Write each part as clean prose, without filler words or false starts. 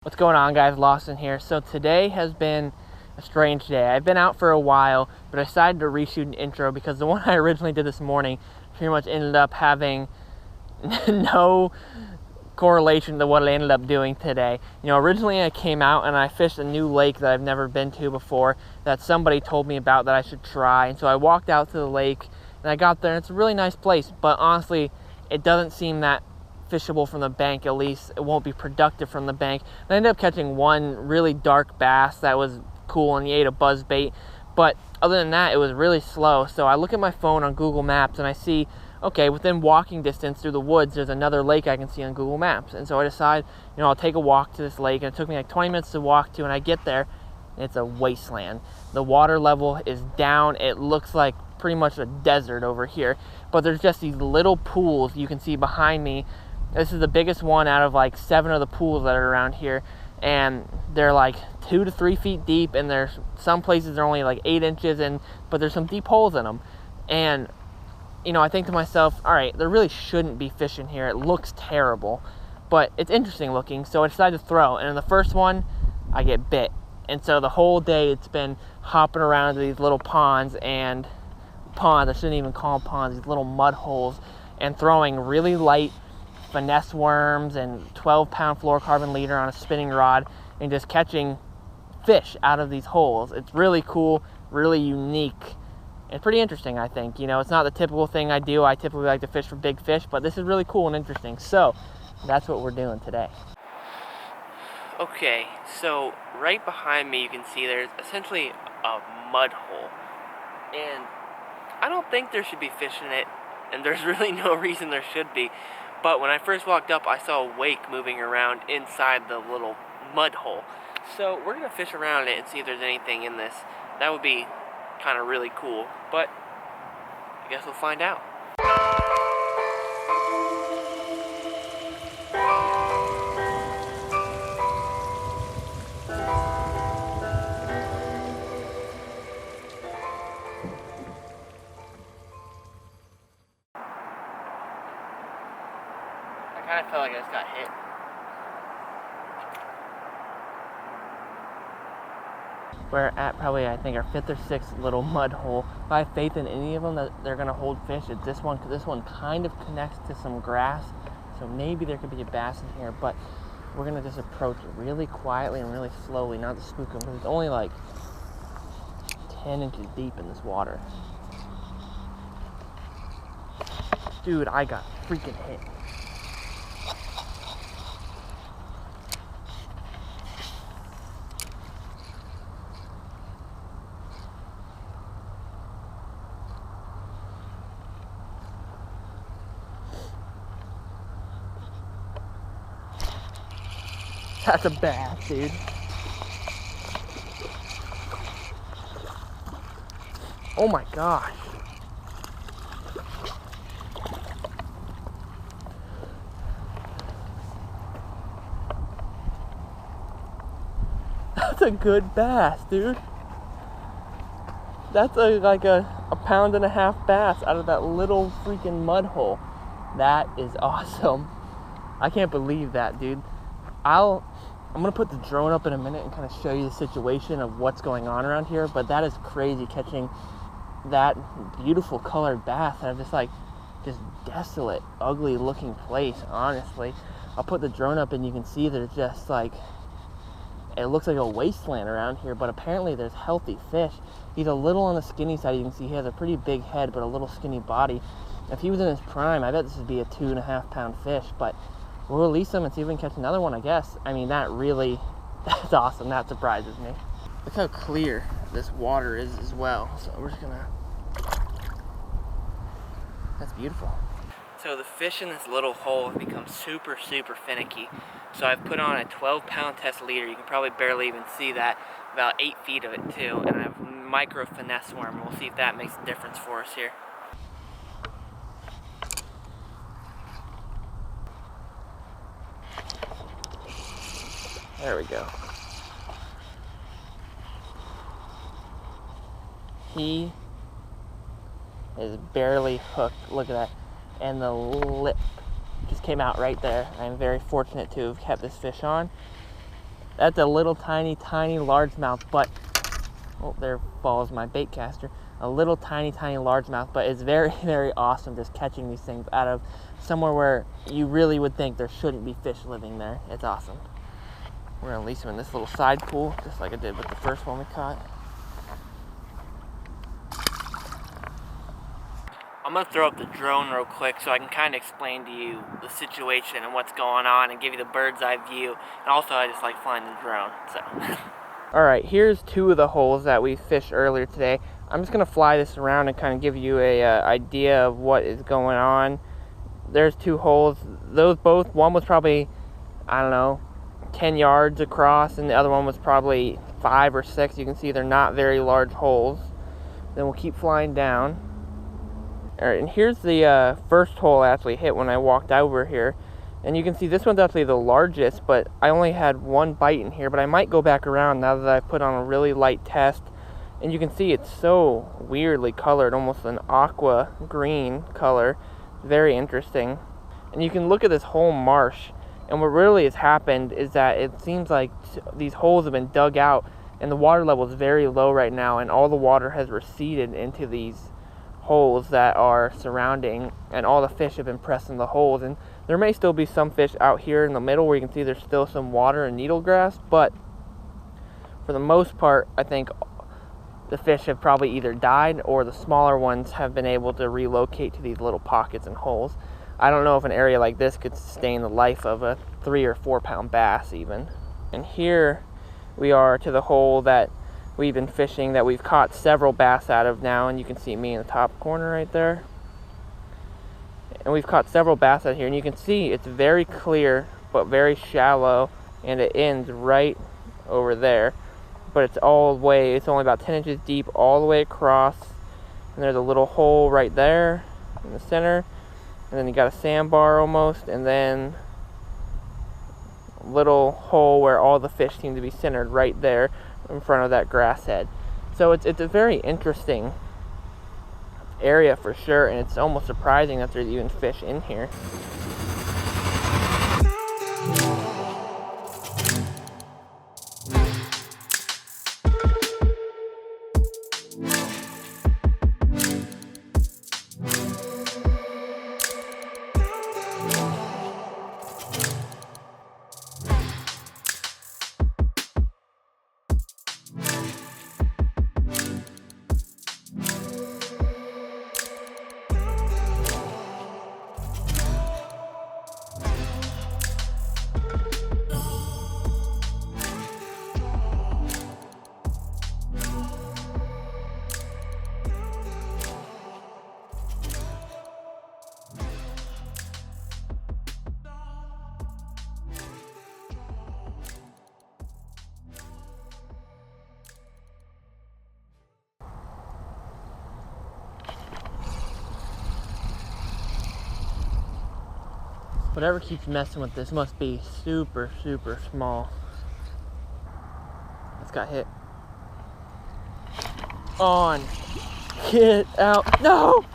What's going on, guys? Lawson here. So today has been a strange day. I've been out for a while, but I decided to reshoot an intro because the one I originally did this morning pretty much ended up having no correlation to what I ended up doing today. You know, originally I came out and I fished a new lake that I've never been to before that somebody told me about that I should try. And so I walked out to the lake and I got there and it's a really nice place, but honestly, it doesn't seem that fishable from the bank. At least it won't be productive from the bank. I ended up catching one really dark bass that was cool and he ate a buzz bait, but other than that it was really slow. So I look at my phone on Google Maps and I see, okay, within walking distance through the woods there's another lake I can see on Google Maps. And so I decide, you know, I'll take a walk to this lake, and it took me like 20 minutes to walk to, and I get there and it's a wasteland. The water level is down. It looks like pretty much a desert over here, but there's just these little pools you can see behind me. This is the biggest one out of like 7 of the pools that are around here, and they're like 2 to 3 feet deep, and there's some places they're only like 8 inches in, but there's some deep holes in them. And you know, I think to myself, all right, there really shouldn't be fish in here. It looks terrible, but it's interesting looking, so I decided to throw. And in the first one, I get bit. And so the whole day it's been hopping around to these little ponds, I shouldn't even call them ponds, these little mud holes, and throwing really light finesse worms and 12-pound fluorocarbon leader on a spinning rod and just catching fish out of these holes. It's really cool, really unique, and pretty interesting, I think. You know, it's not the typical thing I do. I typically like to fish for big fish, but this is really cool and interesting. So that's what we're doing today. Okay, so right behind me you can see there's essentially a mud hole, and I don't think there should be fish in it, and there's really no reason there should be. But when I first walked up, I saw a wake moving around inside the little mud hole. So we're going to fish around it and see if there's anything in this. That would be kind of really cool, but I guess we'll find out. I kind of felt like I just got hit. We're at probably, I think, our 5th or 6th little mud hole. If I have faith in any of them that they're going to hold fish, it's this one, because this one kind of connects to some grass, so maybe there could be a bass in here, but we're going to just approach it really quietly and really slowly, not to spook them, because it's only like 10 inches deep in this water. Dude, I got freaking hit. That's a bass, dude. Oh my gosh. That's a good bass, dude. That's like a 1.5 pound bass out of that little freaking mud hole. That is awesome. I can't believe that, dude. I'm gonna put the drone up in a minute and kind of show you the situation of what's going on around here, but that is crazy, catching that beautiful colored bass out of just desolate, ugly looking place, honestly. I'll put the drone up and you can see there's just like, it looks like a wasteland around here, but apparently there's healthy fish. He's a little on the skinny side. You can see he has a pretty big head, but a little skinny body. If he was in his prime, I bet this would be a 2.5 pound fish, but we'll release them and see if we can catch another one, I guess. I mean, that's awesome. That surprises me. Look how clear this water is as well. So we're just gonna, that's beautiful. So the fish in this little hole have become super, super finicky. So I've put on a 12-pound test leader. You can probably barely even see that. About 8 feet of it too. And I have micro finesse worm. We'll see if that makes a difference for us here. There we go. He is barely hooked. Look at that. And the lip just came out right there. I'm very fortunate to have kept this fish on. That's a little tiny largemouth, but oh, there falls my bait caster. A little tiny largemouth, but it's very, very awesome just catching these things out of somewhere where you really would think there shouldn't be fish living there. It's awesome. We're gonna release them in this little side pool, just like I did with the first one we caught. I'm gonna throw up the drone real quick so I can kind of explain to you the situation and what's going on and give you the bird's eye view. And also I just like flying the drone, so. Alright, here's two of the holes that we fished earlier today. I'm just gonna fly this around and kind of give you a idea of what is going on. There's two holes. Those both, one was probably, I don't know, 10 yards across, and the other one was probably 5 or 6. You can see they're not very large holes. Then we'll keep flying down. Alright, and here's the first hole I actually hit when I walked over here. And you can see this one's actually the largest, but I only had one bite in here. But I might go back around now that I've put on a really light test. And you can see it's so weirdly colored, almost an aqua green color. Very interesting. And you can look at this whole marsh. And what really has happened is that it seems like these holes have been dug out. And the water level is very low right now. And all the water has receded into these holes that are surrounding, and all the fish have been pressed in the holes. And there may still be some fish out here in the middle where you can see there's still some water and needle grass, but for the most part I think the fish have probably either died or the smaller ones have been able to relocate to these little pockets and holes. I don't know if an area like this could sustain the life of a 3 or 4 pound bass even. And here we are to the hole that we've been fishing, that we've caught several bass out of now, and you can see me in the top corner right there. And we've caught several bass out here, and you can see it's very clear but very shallow, and it ends right over there. But it's only about 10 inches deep all the way across, and there's a little hole right there in the center, and then you got a sandbar almost, and then a little hole where all the fish seem to be centered right there in front of that grass head. So it's a very interesting area for sure, and it's almost surprising that there's even fish in here. Whatever keeps messing with this must be super, super small. It's got hit. On. Get out. No!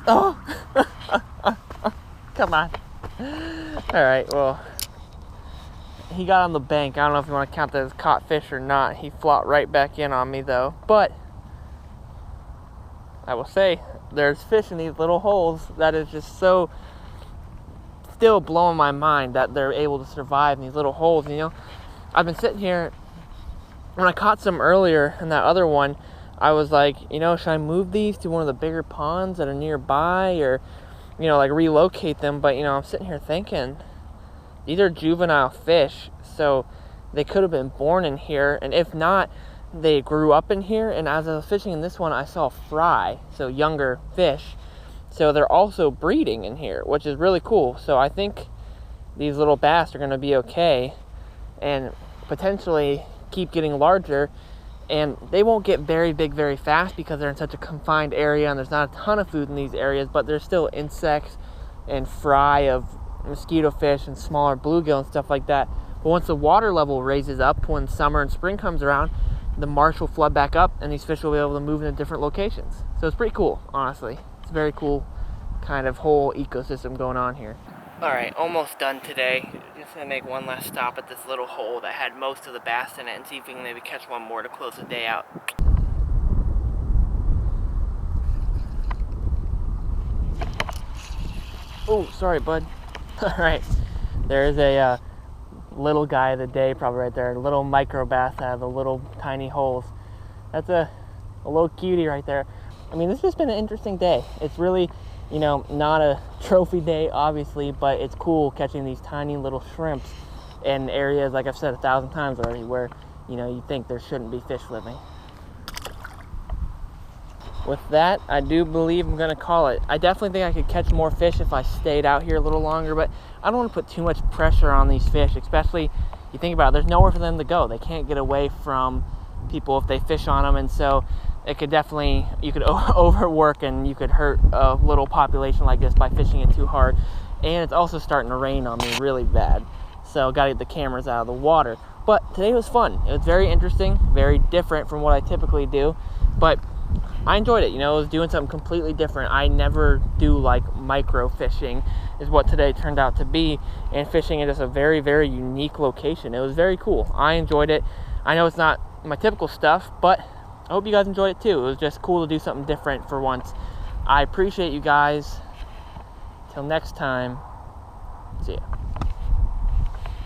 Oh! Come on. Alright, well, he got on the bank. I don't know if you want to count that as caught fish or not. He flopped right back in on me though. But I will say, there's fish in these little holes. That is just so still blowing my mind that they're able to survive in these little holes. And, you know, I've been sitting here, when I caught some earlier in that other one, I was like, you know, should I move these to one of the bigger ponds that are nearby, or, you know, like relocate them? But, you know, I'm sitting here thinking, these are juvenile fish, so they could have been born in here, and if not, they grew up in here. And as I was fishing in this one, I saw fry, so younger fish. So they're also breeding in here, which is really cool. So I think these little bass are going to be okay and potentially keep getting larger. And they won't get very big very fast because they're in such a confined area and there's not a ton of food in these areas, but there's still insects and fry of mosquito fish and smaller bluegill and stuff like that. But once the water level raises up, when summer and spring comes around, the marsh will flood back up and these fish will be able to move into different locations. So it's pretty cool, honestly. It's a very cool kind of whole ecosystem going on here. Alright, almost done today. just gonna make one last stop at this little hole that had most of the bass in it and see if we can maybe catch one more to close the day out. Oh, sorry, bud. Alright, there's a little guy of the day probably right there. A little micro bass out of the little tiny holes. That's a little cutie right there. I mean, this has just been an interesting day. It's really, you know, not a trophy day, obviously, but it's cool catching these tiny little shrimps in areas, like I've said 1,000 times already, where, you know, you think there shouldn't be fish living. With that, I do believe I'm gonna call it. I definitely think I could catch more fish if I stayed out here a little longer, but I don't want to put too much pressure on these fish, especially, you think about it, there's nowhere for them to go. They can't get away from people if they fish on them, and so it could definitely, you could overwork and you could hurt a little population like this by fishing it too hard. And it's also starting to rain on me really bad, so gotta get the cameras out of the water. But today was fun. It was very interesting, very different from what I typically do, but I enjoyed it. You know, it was doing something completely different. I never do like micro fishing, is what today turned out to be, and fishing in just a very, very unique location. It was very cool. I enjoyed it. I know it's not my typical stuff, but I hope you guys enjoyed it too. It was just cool to do something different for once. I appreciate you guys. Till next time, see ya.